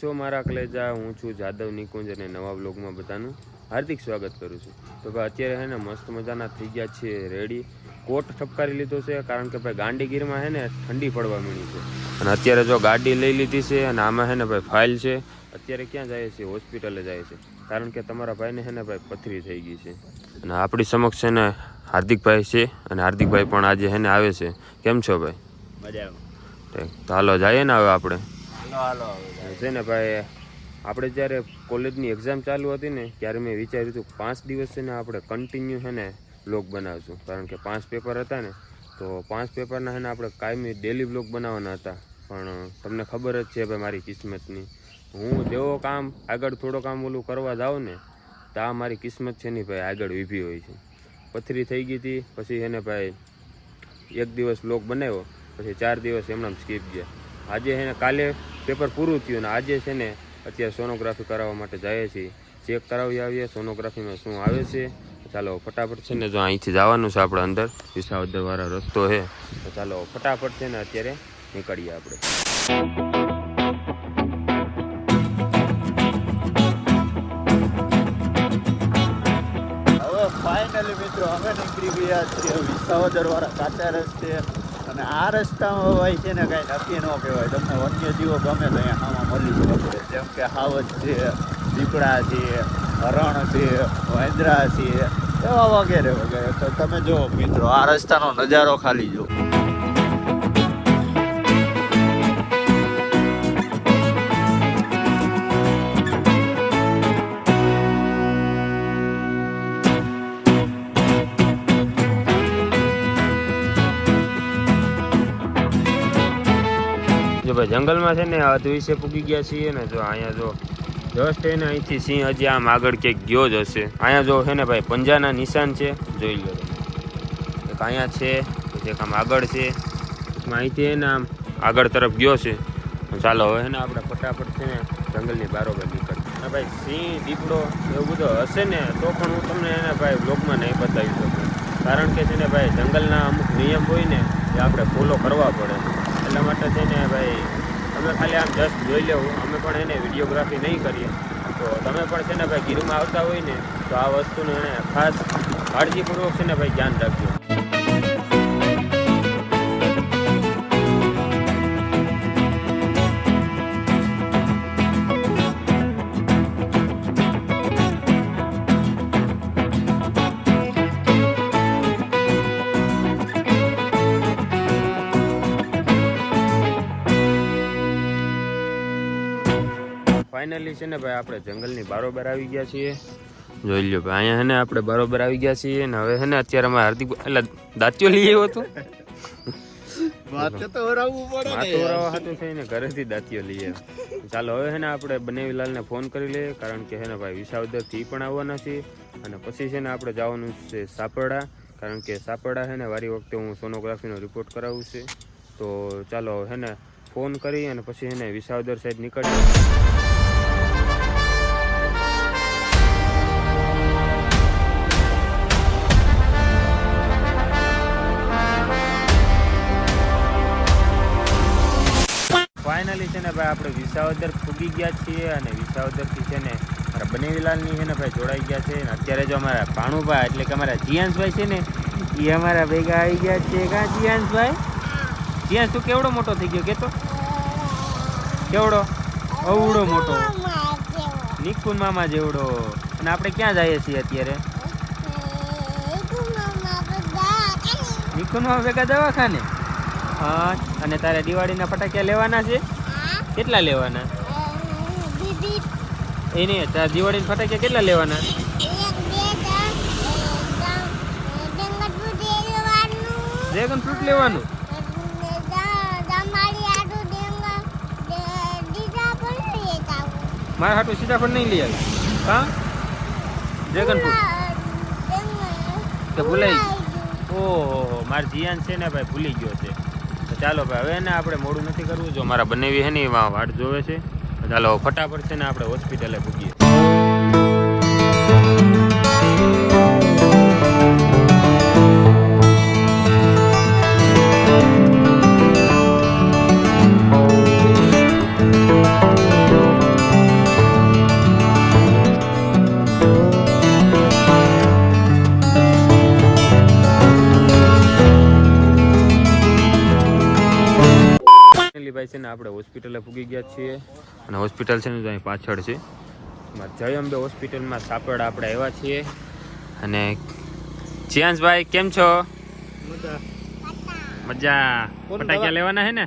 છો મારા કલેજા? હું છું જાદવ નિકુંજ અને નવા બ્લોગમાં બધાનું હાર્દિક સ્વાગત કરું છું. તો ભાઈ અત્યારે હે ને મસ્ત મજાના થઈ ગયા છે રેડી. કોટ ઠપકારી લીધો છે કારણ કે ભાઈ ગાંડીગીરમાં હે ને ઠંડી પડવા માંડી છે અને અત્યારે જો ગાડી લઈ લીધી છે અને આમાં હે ને ભાઈ ફાઇલ છે. અત્યારે ક્યાં જાય છે? હોસ્પિટલે જાય છે કારણ કે તમારા ભાઈને હે ને ભાઈ પથરી થઈ ગઈ છે અને આપણી સમક્ષ છે ને હાર્દિકભાઈ છે અને હાર્દિકભાઈ પણ આજે હે ને આવે છે. કેમ છો ભાઈ? મજામાં. તો હાલો જઈએ ને હવે આપણે. છે ને ભાઈ આપણે જ્યારે કોલેજની એક્ઝામ ચાલુ હતી ને ત્યારે મેં વિચાર્યું હતું 5 દિવસ છે ને આપણે કન્ટિન્યુ છે ને બ્લોગ બનાવશું કારણ કે 5 પેપર હતા ને તો 5 પેપરના છે ને આપણે કાયમી ડેલી બ્લોગ બનાવવાના હતા. પણ તમને ખબર જ છે ભાઈ મારી કિસ્મતની, હું જેવો કામ આગળ થોડો કામ ઓલું કરવા જાઉં ને તો આ મારી કિસ્મત છે ને ભાઈ આગળ ઊભી હોય છે. પથરી થઈ ગઈ હતી પછી એને ભાઈ એક દિવસ બ્લોગ બનાવ્યો પછી 4 દિવસ એમનામ સ્કીપ ગયા. આજે છે ને કાલે પેપર પૂરું થયું ને આજે છે ને અત્યારે સોનોગ્રાફી કરાવવા માટે જઈએ છીએ. ચેક કરાવી આવીએ સોનોગ્રાફીમાં શું આવે છે. ચાલો ફટાફટ છે ને જો અહીંથી જવાનું છે આપણે અંદર વિસાવદરવાળા રસ્તો છે તો ચાલો ફટાફટ છે ને અત્યારે નીકળીએ આપણે. ફાઇનલી મિત્રો અમે નીકળી ગયા છીએ વિસાવદરવાળા કાચા રસ્તે અને આ રસ્તામાં ભાઈ છે ને કાંઈ નક્કી ન કહેવાય. તમને વન્યજીવો ગમે તો અહીંયા આમાં મળી શકે જેમ કે હાવજ છે, દીપડા છે, હરણ છે, વાંદરા છે એવા વગેરે વગેરે. તો તમે જુઓ મિત્રો આ રસ્તાનો નજારો ખાલી જુઓ. જો ભાઈ જંગલમાં છે ને અધવિશે પૂગી ગયા છીએ ને જો અહીંયા જો જસ્ટ એને અહીંથી સિંહ હજી આમ આગળ ક્યાંક ગયો જ હશે. અહીંયા જો છે ને ભાઈ પંજાના નિશાન છે જોઈ લો. એક અહીંયા છે પછી એક આમ આગળ છે અહીંથી એને આમ આગળ તરફ ગયો છે. ચાલો હવે છે ને આપણે ફટાફટ છે ને જંગલની બારોબાર નીકળીએ. ભાઈ સિંહ દીપડો એવું બધું હશે ને તો પણ હું તમને એને ભાઈ બ્લોગમાં નહીં બતાવી શકું કારણ કે છે ને ભાઈ જંગલના અમુક નિયમ હોય ને એ આપણે ફોલો કરવા પડે. એટલા માટે છે ને ભાઈ અમે ખાલી આમ જસ્ટ જોઈ લેવું, અમે પણ એને વિડીયોગ્રાફી નહીં કરીએ. તો તમે પણ છે ને ભાઈ ગીરમાં આવતા હોય ને તો આ વસ્તુનું એને ખાસ કાળજીપૂર્વક છે ને ભાઈ ધ્યાન રાખજો. ફાઇનલી છે ને ભાઈ આપણે જંગલની બારોબાર આવી ગયા છીએ. જોઈ લો ભાઈ અહીંયા છે ને આપણે બારોબાર આવી ગયા છીએ ને હવે છે ને અત્યારે અમે હાર્દિક એટલે દાંતિયો લઈ આવ્યો હતો. ઘરેથી દાંતિયો લઈ આવ્યો. ચાલો હવે છે ને આપણે બનેવીલાલને ફોન કરી લઈએ કારણ કે છે ને ભાઈ વિસાવદરથી પણ આવવાના છીએ અને પછી છે ને આપણે જવાનું છે સાપરડા કારણ કે સાપરડા છે ને વારી વખતે હું સોનોગ્રાફીનો રિપોર્ટ કરાવું છે. તો ચાલો છે ને ફોન કરી અને પછી છે ને વિસાવદર સાઈડ નીકળીએ. ફાઇનલી છે ને ભાઈ આપણે વિસાવદર પૂગી ગયા છીએ અને વિસાવદરથી છે ને મારા બનેવીલાલની છે ને ભાઈ જોડાઈ ગયા છે અને અત્યારે જો અમારા ભાણુભાઈ એટલે કે અમારા જીયાંશભાઈ છે ને એ અમારા ભેગા આવી ગયા છે. કાં જીયાંશભાઈ? જીયાંશ તું કેવડો મોટો થઈ ગયો કેતો? કેવડો? અવડો મોટો નિકુન મામા જેવડો. અને આપણે ક્યાં જઈએ છીએ અત્યારે? નિકુન મામા ભેગા દવાખાને. હા અને તારે દિવાળીના ફટાકિયા લેવાના છે? કેટલા લેવાના? એને તારે દિવાળીના ફટાકિયા કેટલા લેવાના? ડ્રેગન ફ્રૂટ લેવાનું? મારા હાટું સીતાફળ નહીં લઈ આવી? હા ડ્રેગન ફ્રૂટ તો ભૂલાઈ ગયું. ઓહો મારા જીયાન છે ને ભાઈ ભૂલી ગયો છે. ચાલો ભાઈ હવે ને આપણે મોડું નથી કરવું. જો મારા બનેવી છે ને એમાં વાટ જોવે છે. ચાલો ફટાફટ છે ને આપણે હોસ્પિટલે પૂગીએ. હોસ્પિટલે પૂગી ગયા છીએ અને હોસ્પિટલ છે ને તો અહીં પાછળ છે. જય અંબે હોસ્પિટલમાં સાપડ આપણે આવ્યા છીએ. અને ચિયાંશભાઈ કેમ છો? મજા. ફટાકિયા લેવાના હે ને?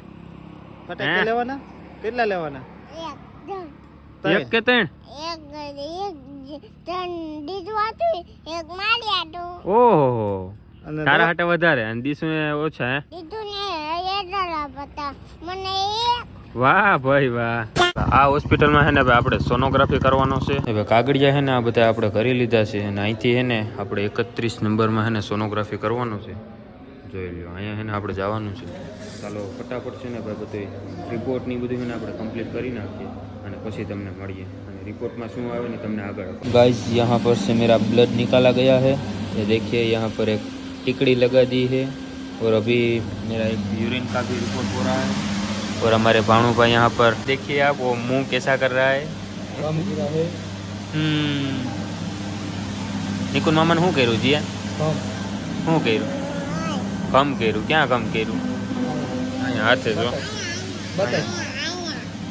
ફટાકિયા લેવાના? કેટલા લેવાના? એક કે ત્રણ? ઓહો, તારા હાટે વધારે અને દીસુ ઓછા હે? વાહ ભાઈ વાહ. આ હોસ્પિટલમાં છે ને ભાઈ આપણે સોનોગ્રાફી કરવાનો છે. હવે કાગળિયા છે ને આ બધા આપણે કરી લીધા છે અને અહીંથી છે ને આપણે 31 નંબરમાં છે ને સોનોગ્રાફી કરવાનું છે. જોઈ લો અહીંયા છે ને આપણે જવાનું છે. ચાલો ફટાફટ છે ને ભાઈ બધું રિપોર્ટ ની બધું છે ને આપણે કમ્પ્લીટ કરી નાખીએ અને પછી તમને મળીએ અને રિपोर्ट में શું આવે ને તમને આગળ. गाइस यहाँ पर से मेरा ब्लड निकाला गया है. ये देखिए यहाँ पर एक टिकड़ी लगा दी है और अभी मेरा एक यूरिन का भी रिपोर्ट हो रहा है. और हमारे भाणु भाई यहाँ पर देखिए आप वो मुंह कैसा कर रहा है. निकुन मामन શું કર્યું જીયા? શું કર્યું? કમ કર્યું? ક્યાં કમ કર્યું? અહીંયા હાથે જો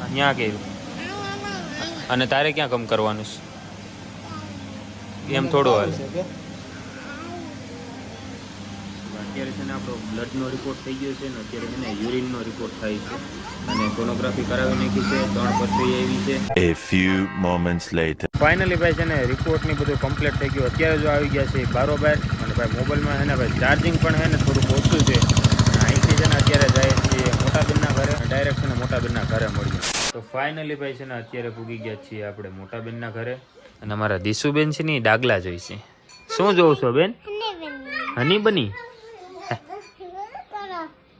અહીંયા કર્યું. અને તારે ક્યાં કમ કરવાનું છે? એમ થોડું હાલ. અત્યારે છે ને આપણો બ્લડનો રિપોર્ટ થઈ ગયો છે ને અત્યારે છે ને યુરિનનો રિપોર્ટ થાય છે અને સોનોગ્રાફી કરાવી નાખી છે. 3 પરથી આવી છે. A few moments later. Finally ભાઈ છે ને રિપોર્ટ ની બધું કમ્પ્લીટ થઈ ગયું. અત્યારે જો આવી ગયા છે બારોબાર અને ભાઈ મોબાઈલમાં છે ને ભાઈ ચાર્જિંગ પણ છે ને થોડુંક ઓછું છે. અહીંથી છે ને અત્યારે જાય છીએ મોટાબેનના ઘરે. ડાયરેક્ટ છે ને મોટાબેનના ઘરે મળીએ. તો ફાઇનલી ભાઈ છે ને અત્યારે પૂગી ગયા છીએ આપણે મોટાબેનના ઘરે અને અમારા દીશુબેન છે ને ડાગલા જોઈ છે. શું જોઉં છો બેન? હની બની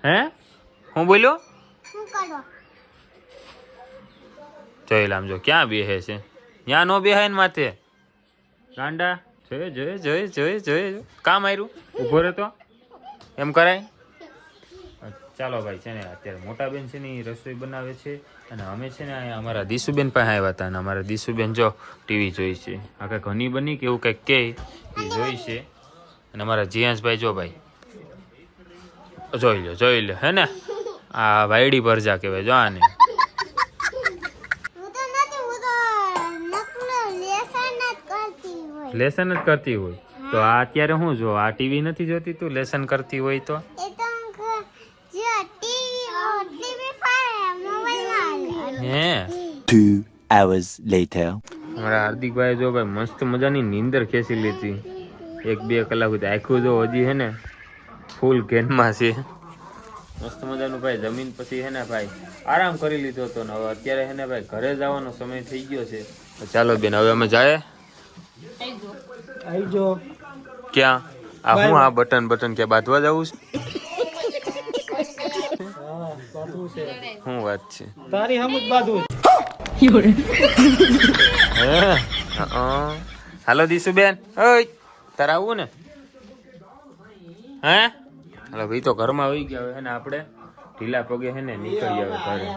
હે? હું બોલ્યો? જોઈ લામ જો ક્યાં બેહે છે? ત્યાં નો બેહાય ને માથે ગાંડા. જોયે જોયે જોયે જોયે જોયે કામ આવ્યું. ઊભો રહેતો એમ કરાય. ચાલો ભાઈ છે ને અત્યારે મોટાબેન છે ને રસોઈ બનાવે છે અને અમે છે ને અહીંયા અમારા દીશુબેન પાસે આવ્યા હતા અને અમારા દીશુબેન જો ટીવી જોઈ છે. આ કંઈક હની બની કે એવું કંઈક કે એ જોઈ છે. અને અમારા જીયાંશભાઈ જો ભાઈ જોઈ લો હે ને આ વાયડી પરજા કહેવાય જો આને. લેસન જ કરતી હોય તો આ અત્યારે હું જો આ ટીવી નથી જોતી તું લેસન કરતી હોય તો? હે 2 hours later. અમારા હાર્દિકભાઈ જો ભાઈ મસ્ત મજાની નીંદર ખેંચી લીધી. 1-2 કલાક સુધી આખું જો હજી હે ને ફૂલ ગેનમાં છે. મસ્ત મજાનું ભાઈ જમીન પછી હે ને ભાઈ આરામ કરી લીધો હતો ને હવે અત્યારે હે ને ભાઈ ઘરે જવાનો સમય થઈ ગયો છે. ચાલો બેન હવે અમે જાય. ક્યાં આ હું આ બટન ક્યાં બાંધવા જવું છે? શું વાત છે તારી? હમ જ બાંધવું. હાલો દીશુબેન ઓય તારે આવું ને? હે હાલો ભાઈ તો ઘરમાં આવી ગયા હવે હે ને આપણે ઢીલા પગે હે ને નીકળી આવે ઘરે.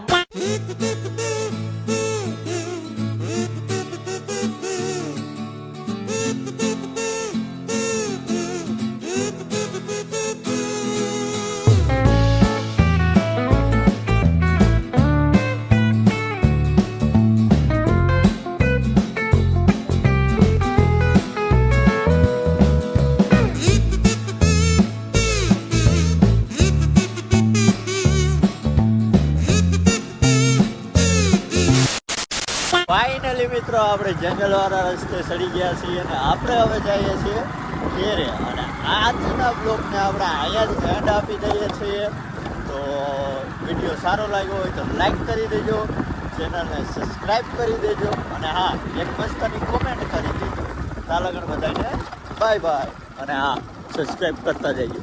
ફાઇનલી મિત્રો આપણે જંગલવાળા રસ્તે ચડી ગયા છીએ અને આપણે હવે જઈએ છીએ ઘેરે. અને આજના બ્લોગને આપણે અહીંયા જ એન્ડ આપી દઈએ છીએ. તો વિડીયો સારો લાગ્યો હોય તો લાઈક કરી દેજો, ચેનલને સબસ્ક્રાઈબ કરી દેજો અને હા એક મસ્તની કોમેન્ટ કરી દેજો. ચાલો બધાને બાય બાય અને હા સબસ્ક્રાઈબ કરતા જજો.